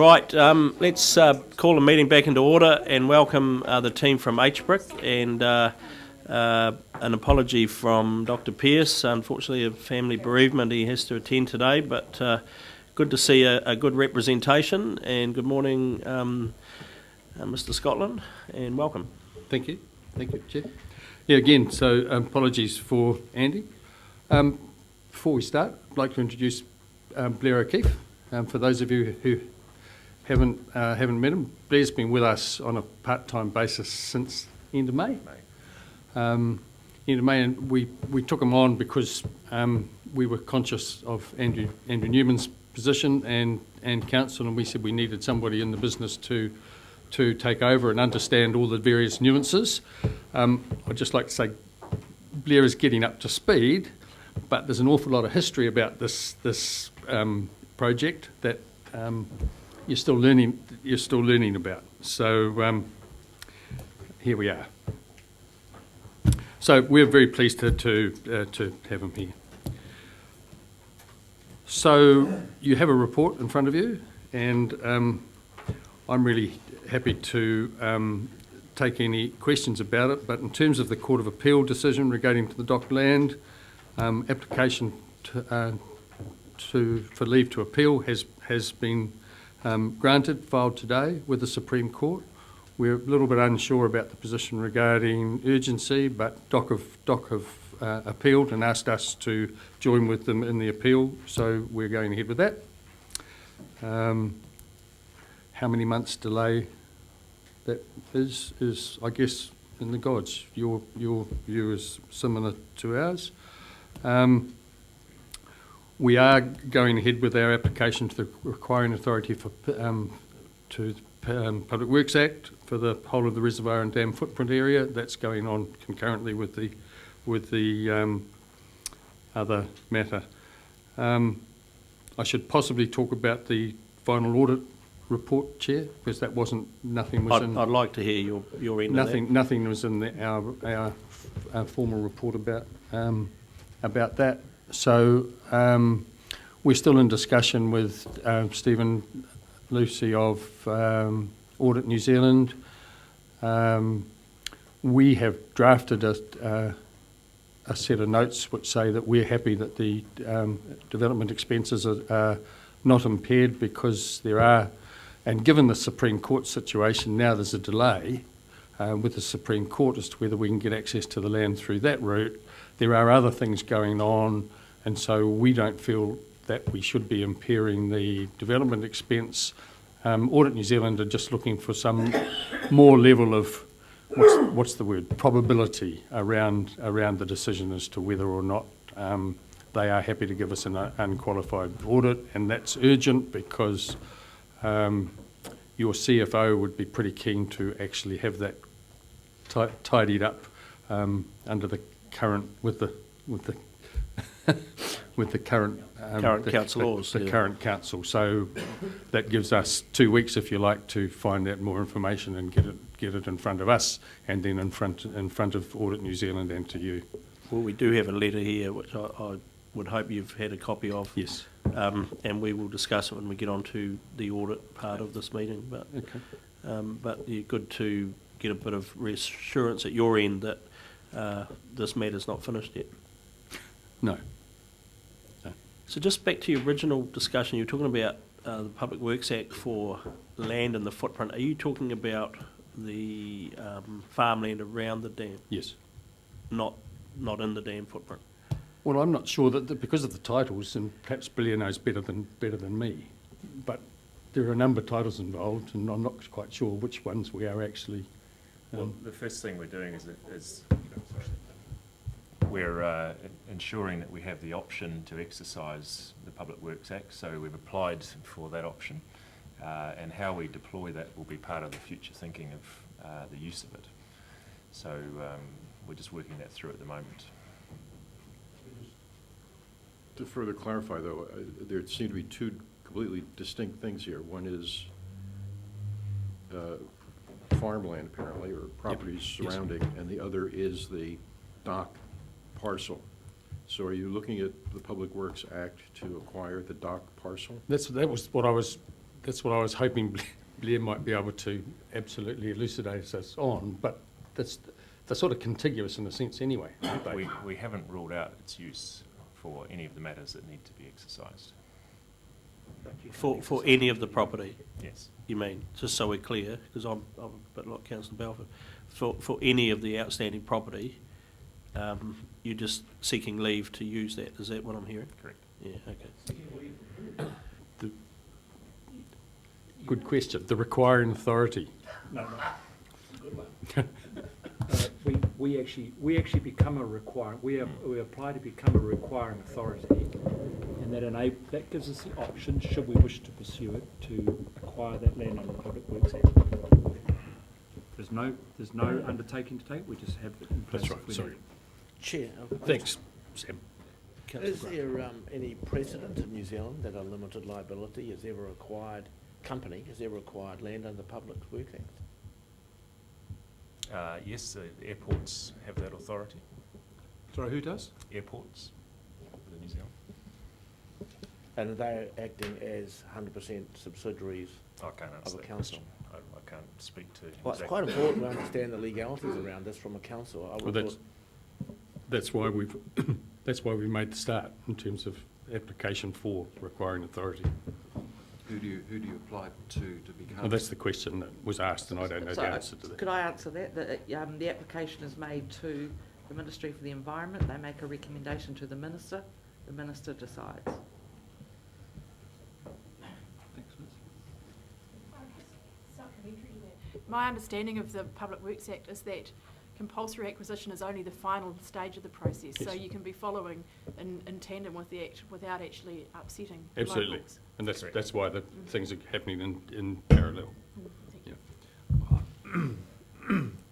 Right, let's call the meeting back into order and welcome the team from HBRIC and an apology from Dr. Pearce. Unfortunately, a family bereavement he has to attend today, but good to see a good representation. And good morning, Mr. Scotland, and welcome. Thank you, Chair. Yeah, again, so apologies for Andy. Before we start, I'd like to introduce Blair O'Keefe. For those of you who haven't met him, Blair's been with us on a part-time basis since end of May. End of May, and we took him on because we were conscious of Andrew Newman's position and council, and we said we needed somebody in the business to take over and understand all the various nuances. I'd just like to say Blair is getting up to speed, but there's an awful lot of history about this project that you're still learning about. So here we are. So we're very pleased to have him here. So you have a report in front of you, and I'm really happy to take any questions about it. But in terms of the Court of Appeal decision regarding to the docked land, application for leave to appeal has been granted, filed today with the Supreme Court. We're a little bit unsure about the position regarding urgency, but DOC have appealed and asked us to join with them in the appeal, so we're going ahead with that. How many months delay that is I guess in the gods. Your view is similar to ours. We are going ahead with our application to the Requiring Authority for to the Public Works Act for the whole of the reservoir and dam footprint area. That's going on concurrently with the other matter. I should possibly talk about the final audit report, Chair, because that nothing was in. I'd like to hear your end of that. Nothing was in our formal report about that. So we're still in discussion with Stephen Lucy of Audit New Zealand. We have drafted a set of notes which say that we're happy that the development expenses are not impaired because there are, and given the Supreme Court situation, now there's a delay with the Supreme Court as to whether we can get access to the land through that route. There are other things going on, and so we don't feel that we should be impairing the development expense. Audit New Zealand are just looking for some more level of, what's the word, probability around the decision as to whether or not they are happy to give us an unqualified audit, and that's urgent because your CFO would be pretty keen to actually have that tidied up under the current with the current council laws. The current council. So that gives us 2 weeks, if you like, to find out more information and get it in front of us, and then in front of Audit New Zealand and to you. Well, we do have a letter here which I would hope you've had a copy of. Yes. And we will discuss it when we get on to the audit part of this meeting. But okay. But yeah, good to get a bit of reassurance at your end that this matter's not finished yet. No. So just back to your original discussion, you were talking about the Public Works Act for land and the footprint. Are you talking about the farmland around the dam? Yes. Not in the dam footprint? Well, I'm not sure that because of the titles, and perhaps Billy knows better than me, but there are a number of titles involved, and I'm not quite sure which ones we are actually. Well, the first thing we're doing is we're ensuring that we have the option to exercise the Public Works Act, so we've applied for that option, and how we deploy that will be part of the future thinking of the use of it. So we're just working that through at the moment. To further clarify, though, there seem to be two completely distinct things here. One is farmland, apparently, or properties surrounding, and the other is the dock parcel. So are you looking at the Public Works Act to acquire the dock parcel? That was what I was that's what I was hoping Blair might be able to absolutely elucidate us on, but they're sort of contiguous in a sense anyway, aren't they? We haven't ruled out its use for any of the matters that need to be exercised. For any of the property, Yes. you mean, just so we're clear, because I'm a bit like Councillor Balfour, for any of the outstanding property, you're just seeking leave to use that, is that what I'm hearing? Correct. Yeah, okay. Good question. The requiring authority. No. We actually become a requiring. We apply to become a requiring authority, and that gives us the option, should we wish to pursue it, to acquire that land under the Public Works Act. There's no undertaking to take. We just have it in place. That's right. if we Sorry. need it. Chair, Thanks, Sam. Councillor is Grant. there any precedent in New Zealand that a limited liability has ever acquired land under the Public Works Act? Yes, the airports have that authority. Sorry, who does? Airports within New Zealand. And they're acting as 100% subsidiaries? I can't answer Of a that council. question. I can't speak to. Well, it's exact- quite important to understand the legalities around this from a council. I Well, would thought, that's why we've that's why we made the start in terms of application for requiring authority. Who do you apply to become? Well, that's the question that was asked, and I don't know So, the answer to that. could I answer that? The application is made to the Ministry for the Environment. They make a recommendation to the Minister. The Minister decides. Thanks, Liz. My understanding of the Public Works Act is that compulsory acquisition is only the final stage of the process, so Yes. you can be following in tandem with the Act without actually upsetting Absolutely. locals. And Correct. that's why the things are happening in parallel. Thank you.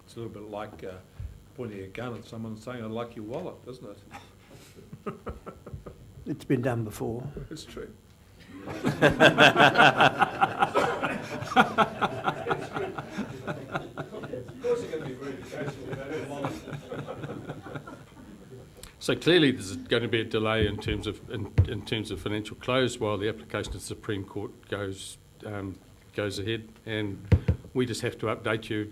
It's a little bit like pointing a gun at someone and saying, "I like your wallet," isn't it? It's been done before. It's true. So clearly, there's going to be a delay in terms of financial close while the application to the Supreme Court goes ahead, and we just have to update you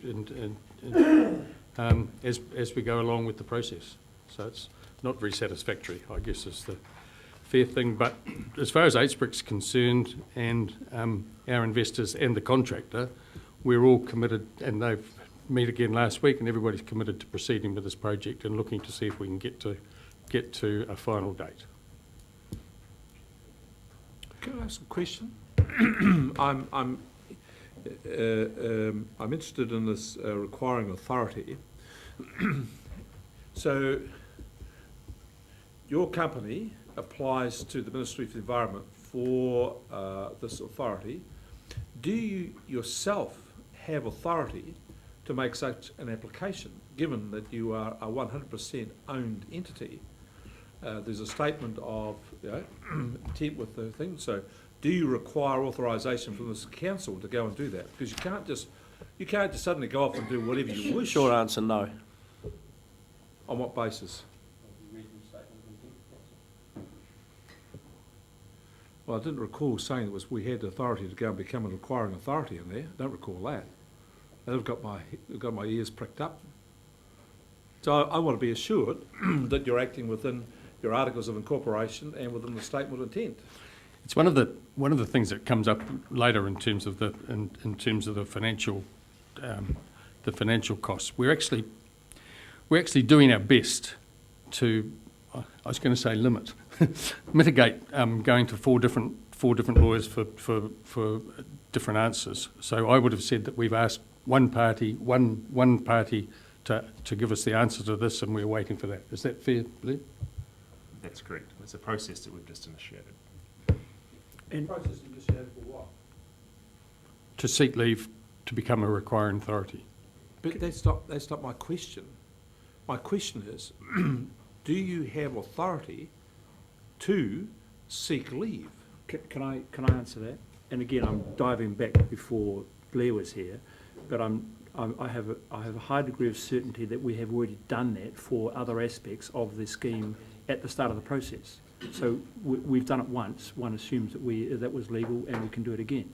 as we go along with the process. So it's not very satisfactory, I guess, is the fair thing. But as far as HBRIC's concerned, and our investors and the contractor, we're all committed, and they've met again last week, and everybody's committed to proceeding with this project and looking to see if we can get to a final date. Can I ask a question? I'm interested in this requiring authority. So your company applies to the Ministry for the Environment for this authority. Do you yourself have authority to make such an application, given that you are a 100% owned entity? There's a statement of intent with the thing. So, do you require authorisation from this council to go and do that? Because you can't just suddenly go off and do whatever you wish. Short answer, no. On what basis? Well, I didn't recall saying that we had the authority to go and become a requiring authority in there. I don't recall that. They've got my ears pricked up. So I want to be assured that you're acting within your articles of incorporation and within the statement of intent. It's one of the things that comes up later in terms of the financial costs. We're actually doing our best to, I was going to say limit, mitigate going to four different lawyers for different answers. So I would have said that we've asked one party to give us the answer to this, and we're waiting for that. Is that fair, Blair? That's correct. It's a process that we've just initiated. And Process initiated for what? To seek leave to become a requiring authority. But that's not my question. My question is, do you have authority to seek leave? can I answer that? And again, I'm diving back before Blair was here, but I have a high degree of certainty that we have already done that for other aspects of the scheme at the start of the process. So we've done it once. One assumes that that was legal, and we can do it again.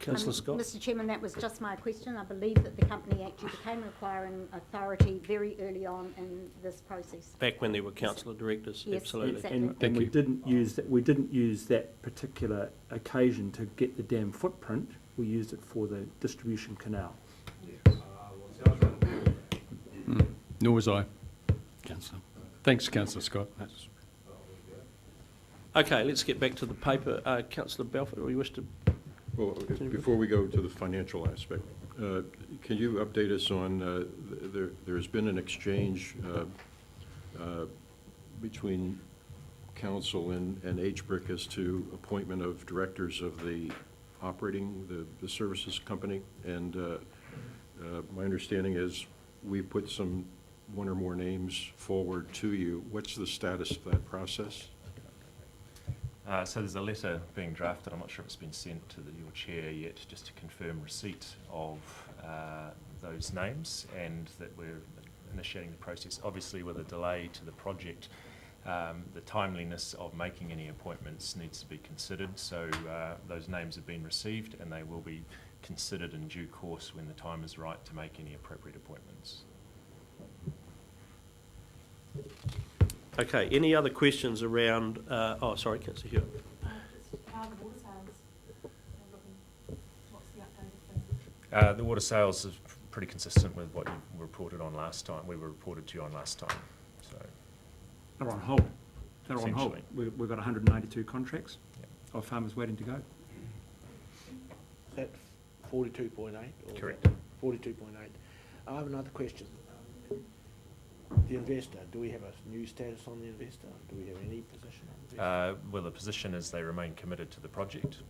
Councillor Scott? Mr Chairman, that was just my question. I believe that the company actually became requiring authority very early on in this process. Back when there were councillor directors, Yes, absolutely. exactly. And Thank we you. didn't use that. We didn't use that particular occasion to get the dam footprint. We used it for the distribution canal. Nor was I, Councillor. Thanks, Councillor Scott. Okay, let's get back to the paper. Councillor Belford, do you wish to? Well, before we go to the financial aspect, can you update us on, there's been an exchange between council and HBRIC as to appointment of directors of the operating, the services company, and my understanding is we put one or more names forward to you. What's the status of that process? So there's a letter being drafted. I'm not sure if it's been sent to your chair yet, just to confirm receipt of those names and that we're initiating the process. Obviously, with a delay to the project, the timeliness of making any appointments needs to be considered. So those names have been received and they will be considered in due course when the time is right to make any appropriate appointments. Okay, any other questions around, sorry, Councillor Hewitt. How are the water sales looking? What's the update of them? The water sales is pretty consistent with what you reported on last time. We were reported to you on last time. So They're on hold. They're on hold. Essentially. We've got 192 contracts Yep. of farmers waiting to go. Is that 42.8? Correct. 42.8. I have another question. The investor, do we have a new status on the investor? Do we have any position on the investor? Well, the position is they remain committed to the project.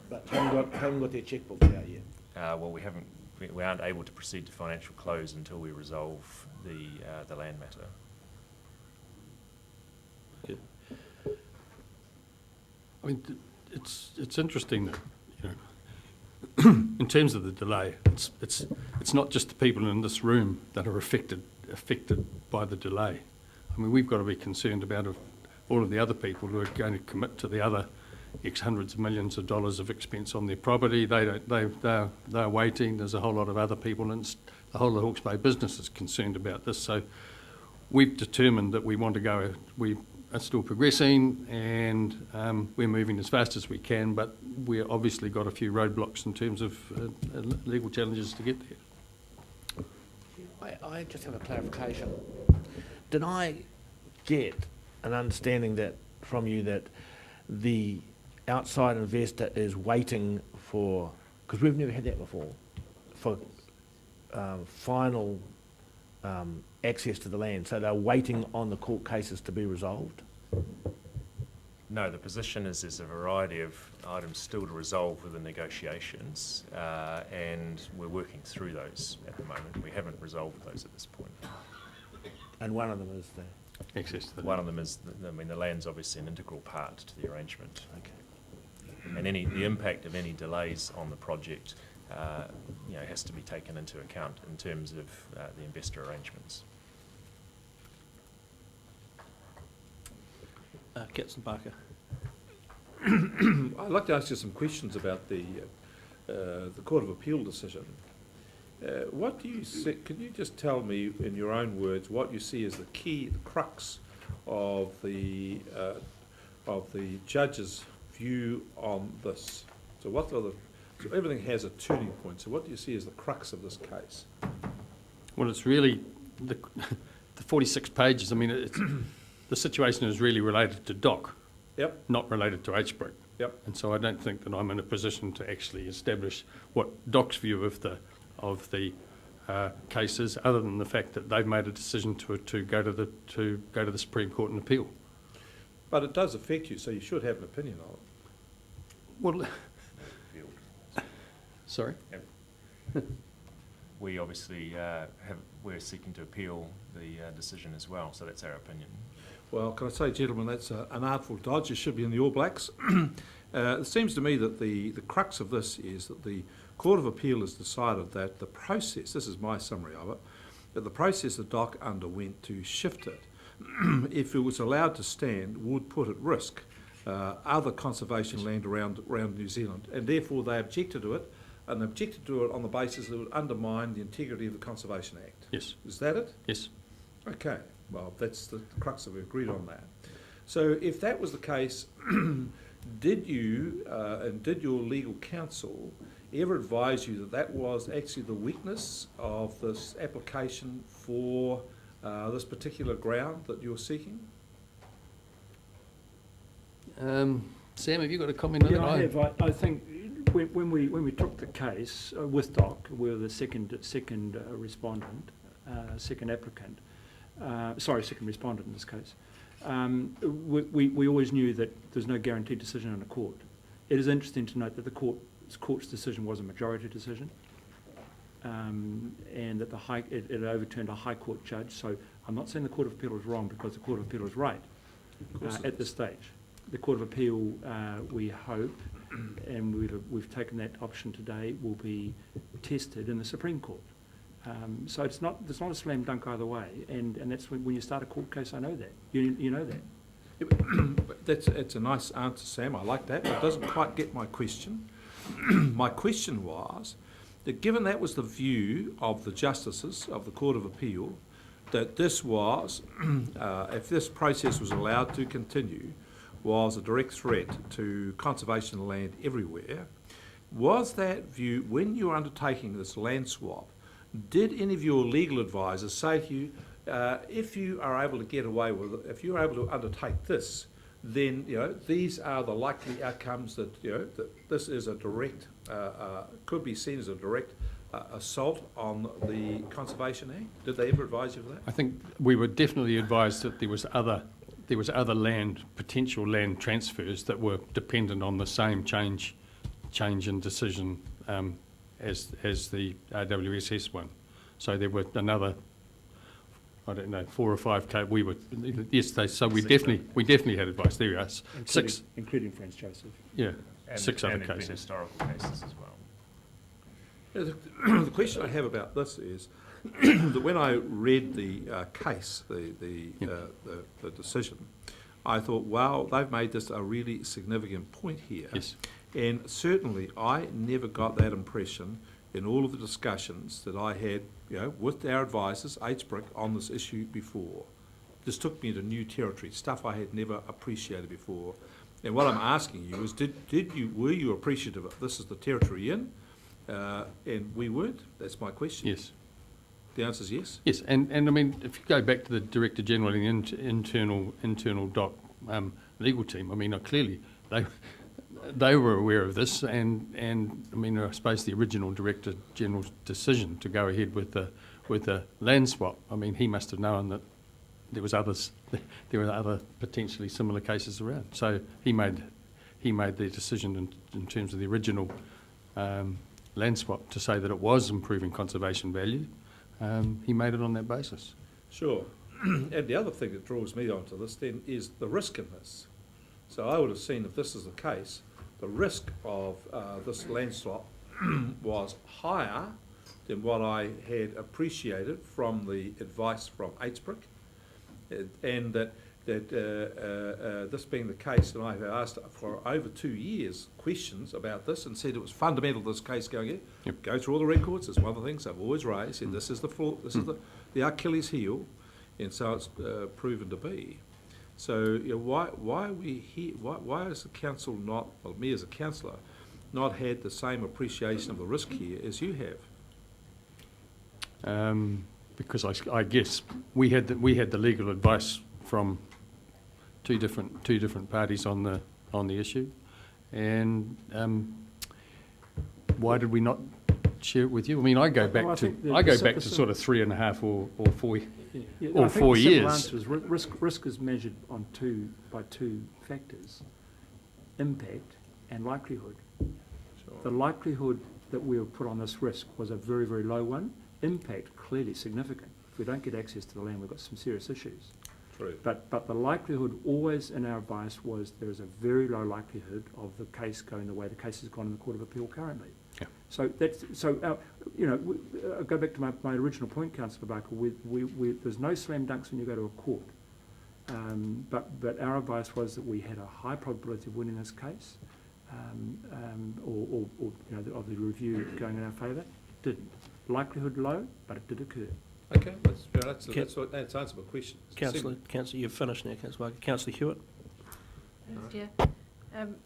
But haven't got their checkbook out yet. Well, we aren't able to proceed to financial close until we resolve the land matter. Good. I mean, it's interesting that, you know, in terms of the delay, it's not just the people in this room that are affected by the delay. I mean, we've got to be concerned about all of the other people who are going to commit to the other hundreds of millions of dollars of expense on their property. They're waiting. There's a whole lot of other people, and the whole of Hawke's Bay business is concerned about this. So we've determined that we want to go. We are still progressing, and we're moving as fast as we can, but we've obviously got a few roadblocks in terms of legal challenges to get there. I just have a clarification. Did I get an understanding that from you that the outside investor is waiting for, because we've never had that before, for final access to the land, so they're waiting on the court cases to be resolved? No, the position is there's a variety of items still to resolve with the negotiations, and we're working through those at the moment. We haven't resolved those at this point. And one of them is the... Access to the One of them is, the land's obviously an integral part to the arrangement. Okay. And the impact of any delays on the project, has to be taken into account in terms of the investor arrangements. Councillor Barker. I'd like to ask you some questions about the Court of Appeal decision. What do you see? Can you just tell me, in your own words, what you see as the key, the crux of the judge's view on this? So so everything has a turning point. So what do you see as the crux of this case? Well, it's really the 46 pages. I mean, the situation is really related to DOC, Yep. not related to HBRIC. Yep. And so I don't think that I'm in a position to actually establish what DOC's view of the case is, other than the fact that they've made a decision to go to the Supreme Court and appeal. But it does affect you, so you should have an opinion on it. Well, sorry. We obviously we're seeking to appeal the decision as well, so that's our opinion. Well, can I say, gentlemen, that's an artful dodge. It should be in the All Blacks. It seems to me that the crux of this is that the Court of Appeal has decided that the process, this is my summary of it, that the process the DOC underwent to shift it, if it was allowed to stand, would put at risk other conservation land around New Zealand, and therefore they objected to it, and objected to it on the basis that it would undermine the integrity of the Conservation Act. Yes. Is that it? Yes. Okay, well, that's the crux that we agreed on that. So if that was the case, did you and did your legal counsel ever advise you that that was actually the weakness of this application for this particular ground that you're seeking? Sam, have you got a comment on Yeah, that? I have. I think when we took the case with Doc, we were the second respondent, second applicant. Second respondent in this case. We always knew that there's no guaranteed decision in a court. It is interesting to note that the court's decision was a majority decision, and that it overturned a High Court judge. So I'm not saying the Court of Appeal was wrong, because the Court of Appeal was right at this stage. The Court of Appeal, we hope, and we've taken that option today, will be tested in the Supreme Court. So it's not a slam dunk either way, and that's when you start a court case. I know that you know that. It's a nice answer, Sam. I like that, but it doesn't quite get my question. My question was that given that was the view of the justices of the Court of Appeal, that this was, if this process was allowed to continue, was a direct threat to conservation land everywhere, was that view, when you were undertaking this land swap, did any of your legal advisors say to you, if you are able to get away with it, if you're able to undertake this, then these are the likely outcomes that that this is a direct, could be seen as a direct assault on the Conservation Act? Did they ever advise you of that? I think we were definitely advised that there was other potential land transfers that were dependent on the same change in decision as the WSS one. So there were another, I don't know, 4 or 5 we were, yes, so we definitely had advice. There we are, six, including Franz Joseph. yeah, And, 6 and other there's been cases. historical cases as well. Yeah, the question I have about this is that when I read the case, the decision, I thought, wow, they've made this a really significant point here. Yes. And certainly I never got that impression in all of the discussions that I had, with our advisors, HBRIC, on this issue before. This took me into new territory, stuff I had never appreciated before. And what I'm asking you is, were you appreciative of this is the territory in? And we weren't. That's my question. Yes. The answer is yes. Yes, and I mean, if you go back to the Director General and the internal doc legal team, I mean, clearly they were aware of this, and I mean, I suppose the original Director General's decision to go ahead with the land swap, I mean, he must have known that there were other potentially similar cases around. So he made the decision in terms of the original land swap to say that it was improving conservation value. He made it on that basis. Sure. And the other thing that draws me onto this then is the risk in this. So I would have seen, if this is the case, the risk of this land swap was higher than what I had appreciated from the advice from HBRIC, and that this being the case, and I have asked for over 2 years questions about this and said it was fundamental to this case going in. Yep. Go through all the records. It's one of the things I've always raised, and this is the flaw, this is the Achilles heel, and so it's proven to be. So why are we here? Why has the council not, well, me as a councillor, not had the same appreciation of the risk here as you have? Because I guess we had the legal advice from two different parties on the issue, and why did we not share it with you? I mean, I go back to sort of 3.5 or 4 or 4 years. Answer is risk is measured by two factors: impact and likelihood. Sure. The likelihood that we were put on this risk was a very, very low one. Impact clearly significant. If we don't get access to the land, we've got some serious issues. True. But the likelihood always in our advice was there is a very low likelihood of the case going the way the case has gone in the Court of Appeal currently. Yeah. So I go back to my original point, Councillor Barker. There's no slam dunks when you go to a court. But our advice was that we had a high probability of winning this case, or you know, of the review going in our favour. Didn't. Likelihood low, but it did occur. Okay, that's answered my question. Councillor, you've finished now, Councillor. Councillor Hewitt. Yeah.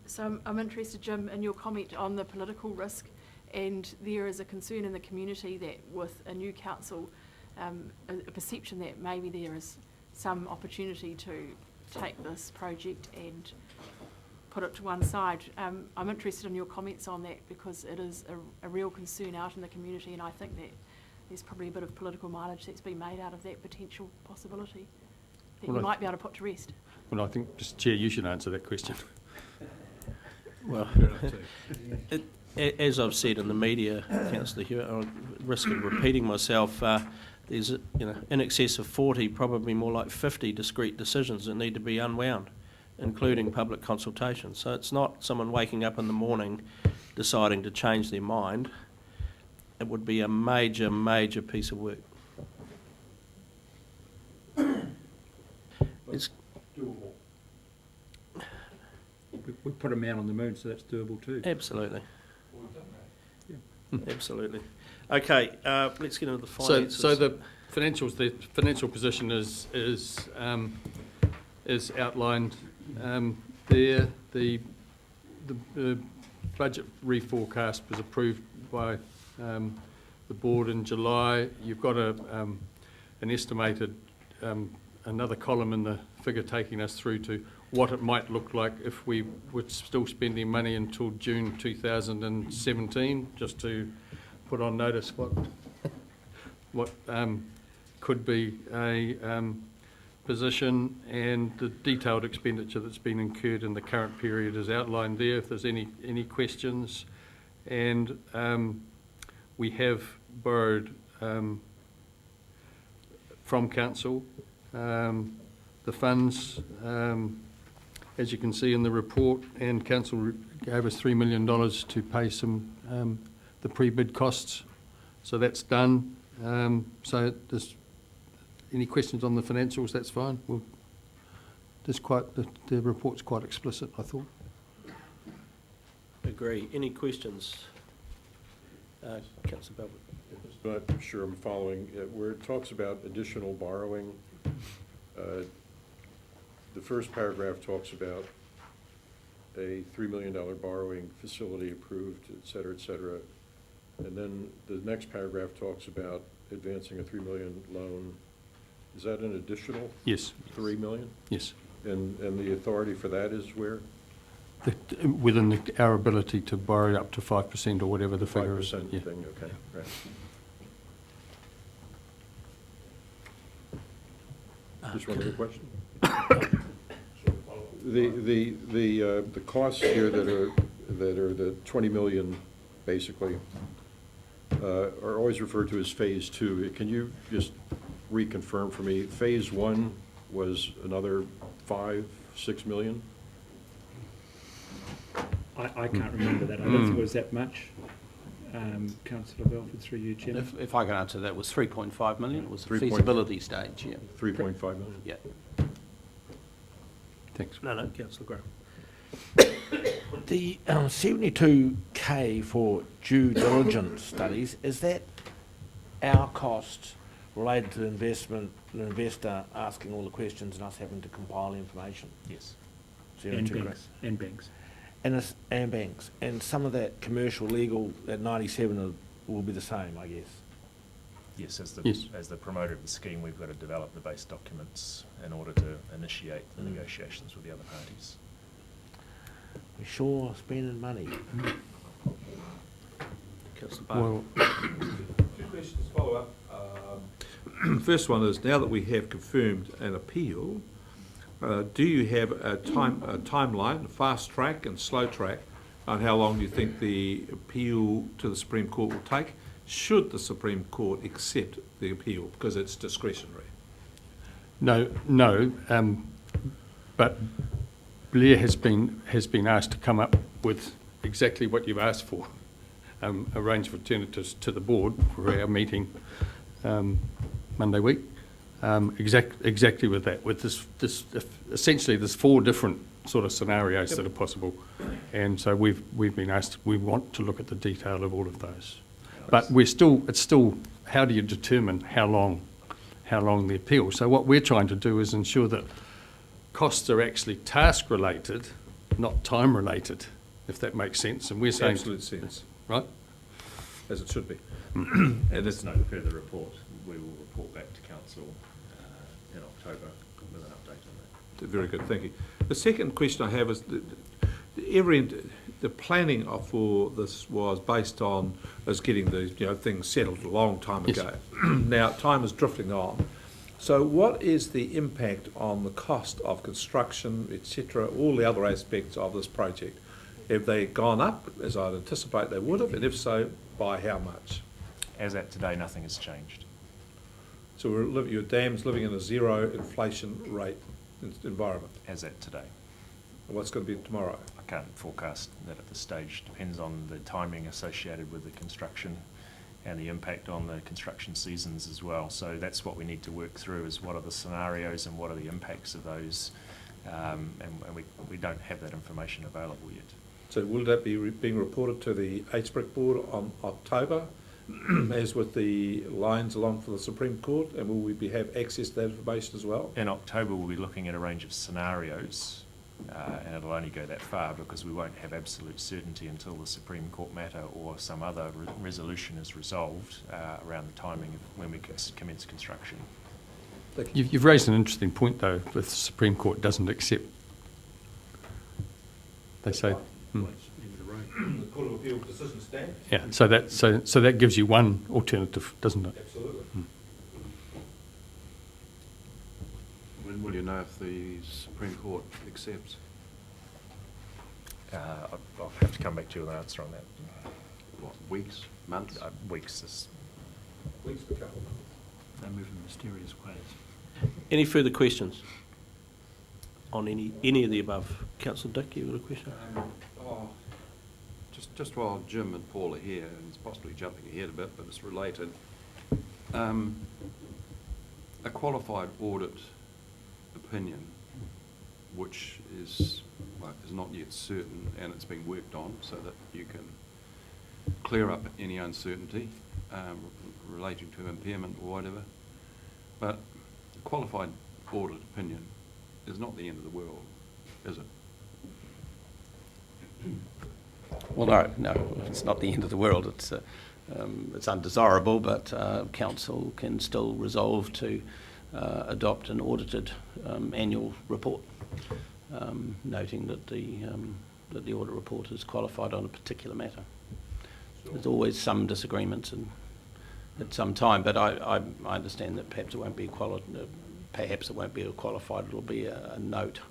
So I'm interested, Jim, in your comment on the political risk, and there is a concern in the community that with a new council, a perception that maybe there is some opportunity to take this project and put it to one side. I'm interested in your comments on that because it is a real concern out in the community, and I think that there's probably a bit of political mileage that's been made out of that potential possibility that you might be able to put to rest. Well, I think, Mr. Chair, you should answer that question. Well, as I've said in the media, Councillor Hewitt, at risk of repeating myself, there's in excess of 40, probably more like 50 discrete decisions that need to be unwound, including public consultation. So it's not someone waking up in the morning deciding to change their mind. It would be a major, major piece of work. It's Doable. We put a man on the moon, so that's doable too. absolutely. Absolutely. Okay, let's get into the finances. So the financial position is outlined there. The budget reforecast was approved by the board in July. You've got an estimated another column in the figure taking us through to what it might look like if we were still spending money until June 2017, just to put on notice what could be a position, and the detailed expenditure that's been incurred in the current period is outlined there if there's any questions. And we have borrowed from council the funds, as you can see in the report, and council gave us $3 million to pay some the pre-bid costs, so that's done. So there's any questions on the financials, that's fine. The report's quite explicit, I thought. Agree. Any questions? Councillor Belwood. Just not sure I'm following. Where it talks about additional borrowing, the first paragraph talks about a $3 million borrowing facility approved, et cetera, and then the next paragraph talks about advancing a $3 million loan. Is that an additional? Yes. $3 million? Yes. And the authority for that is where? Within our ability to borrow up to 5% or whatever the figure is. 5% Yeah. thing, okay, right. Just one other question. The costs here that are the 20 million, basically, are always referred to as phase 2. Can you just reconfirm for me? Phase 1 was another 5-6 million? I can't remember that. I don't think it was that much. Councillor Belford, through you, Chairman. If I can answer that, it was 3.5 million. It was the 3.5. feasibility stage, yeah. 3.5 million? Yeah. Thanks. No, Councillor Graham. The 72K for due diligence studies, is that our cost related to investment, the investor asking all the questions and us having to compile information? Yes. And banks. And banks. And some of that commercial legal at 97 will be the same, I guess. Yes, Yes. as the promoter of the scheme, we've got to develop the base documents in order to initiate the negotiations with the other parties. We're sure spending money. Councillor Barker. Well, Two questions to follow up. First one is, now that we have confirmed an appeal, do you have a timeline, a fast track and slow track, on how long you think the appeal to the Supreme Court will take, should the Supreme Court accept the appeal, because it's discretionary? no, but Blair has been asked to come up with exactly what you've asked for, a range of alternatives to the board for our meeting Monday week. Exactly with that. With this essentially, there's 4 different sort of scenarios that are possible, and so we've been asked. We want to look at the detail of all of those, but it's still. How do you determine how long the appeal? So what we're trying to do is ensure that costs are actually task related, not time related, if that makes sense. And we're saying Absolute sense, right, as it should be. And there's no further report. We will report back to council in October with an update on that. Very good, thank you. The second question I have is the planning for this was based on us getting the things settled a long time ago. Now time is drifting on. So what is the impact on the cost of construction, etc., all the other aspects of this project? Have they gone up, as I'd anticipate they would have, and if so, by how much? As at today, nothing has changed. So your dam's living in a zero inflation rate environment. As at today. And what's going to be tomorrow? I can't forecast that at this stage. Depends on the timing associated with the construction and the impact on the construction seasons as well. So that's what we need to work through, is what are the scenarios and what are the impacts of those, and we don't have that information available yet. So will that be being reported to the HBRIC board on October, as with the lines along for the Supreme Court, and will we have access to that information as well? In October, we'll be looking at a range of scenarios, and it'll only go that far because we won't have absolute certainty until the Supreme Court matter or some other resolution is resolved around the timing of when we commence construction. you've raised an interesting point though. With the Supreme Court doesn't accept. They say. The Court of Appeal decision stands. Yeah, so that gives you one alternative, doesn't it? Absolutely. When will you know if the Supreme Court accepts? I'll have to come back to you with an answer on that. What, weeks, months? Weeks. Weeks to couple. They move in mysterious ways. Any further questions on any of the above? Councillor Dick, you got a question? Just while Jim and Paul are here, and it's possibly jumping ahead a bit, but it's related. A qualified audit opinion, which is not yet certain, and it's being worked on so that you can clear up any uncertainty relating to impairment or whatever. But a qualified audit opinion is not the end of the world, is it? Well, no, it's not the end of the world. It's undesirable, but council can still resolve to adopt an audited annual report, noting that the audit report is qualified on a particular matter. There's always some disagreements at some time, but I understand that perhaps it won't be a qualified. It'll be a note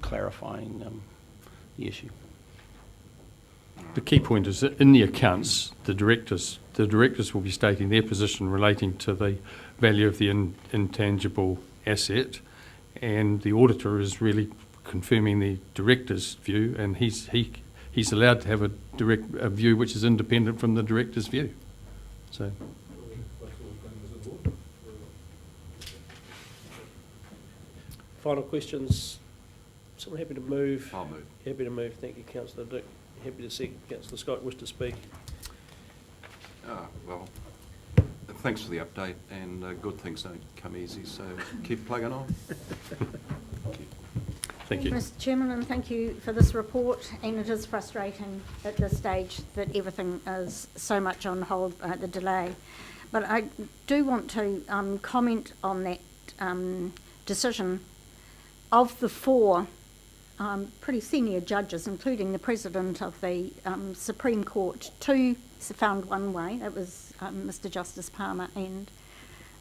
clarifying the issue. The key point is that in the accounts, the directors will be stating their position relating to the value of the intangible asset, and the auditor is really confirming the director's view, and he's allowed to have a view which is independent from the director's view. So. Final questions? Someone happy to move? I'll move. Happy to move. Thank you, Councillor Dick. Happy to see Councillor Scott wish to speak. Well, thanks for the update, and good things don't come easy, so keep plugging on. Thank you. Mr. Chairman, and thank you for this report. And it is frustrating at this stage that everything is so much on hold, the delay. But I do want to comment on that decision. Of the 4 pretty senior judges, including the President of the Supreme Court, 2 found one way. It was Mr. Justice Palmer, and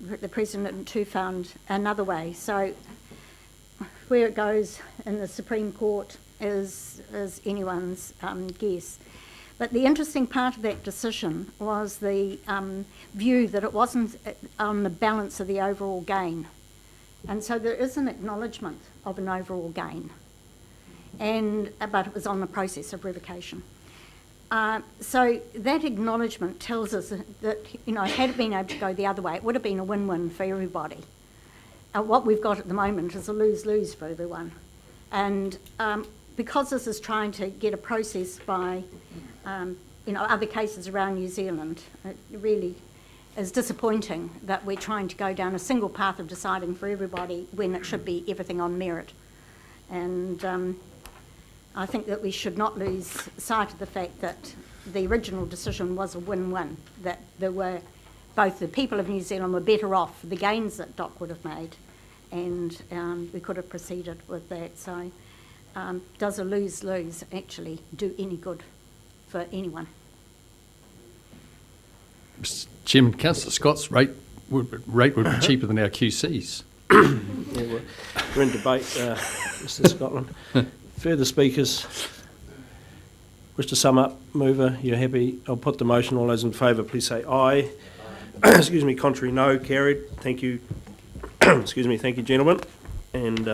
the President, and 2 found another way. So where it goes in the Supreme Court is anyone's guess. But the interesting part of that decision was the view that it wasn't on the balance of the overall gain. And so there is an acknowledgement of an overall gain, but it was on the process of revocation. So that acknowledgement tells us that, had it been able to go the other way, it would have been a win-win for everybody. what we've got at the moment is a lose-lose for everyone. And because this is trying to get a process by, other cases around New Zealand, it really is disappointing that we're trying to go down a single path of deciding for everybody when it should be everything on merit. And I think that we should not lose sight of the fact that the original decision was a win-win, that both the people of New Zealand were better off for the gains that DOC would have made, and we could have proceeded with that. So does a lose-lose actually do any good for anyone? Mr. Chairman, Councillor Scott's rate would be cheaper than our QCs. Yeah, we're in debate, Mr. Scotland. Further speakers? Wish to sum up? Mover, you're happy? I'll put the motion. All those in favour, please say aye. Excuse me, contrary, no. Carried. Thank you. Excuse me, thank you, gentlemen. And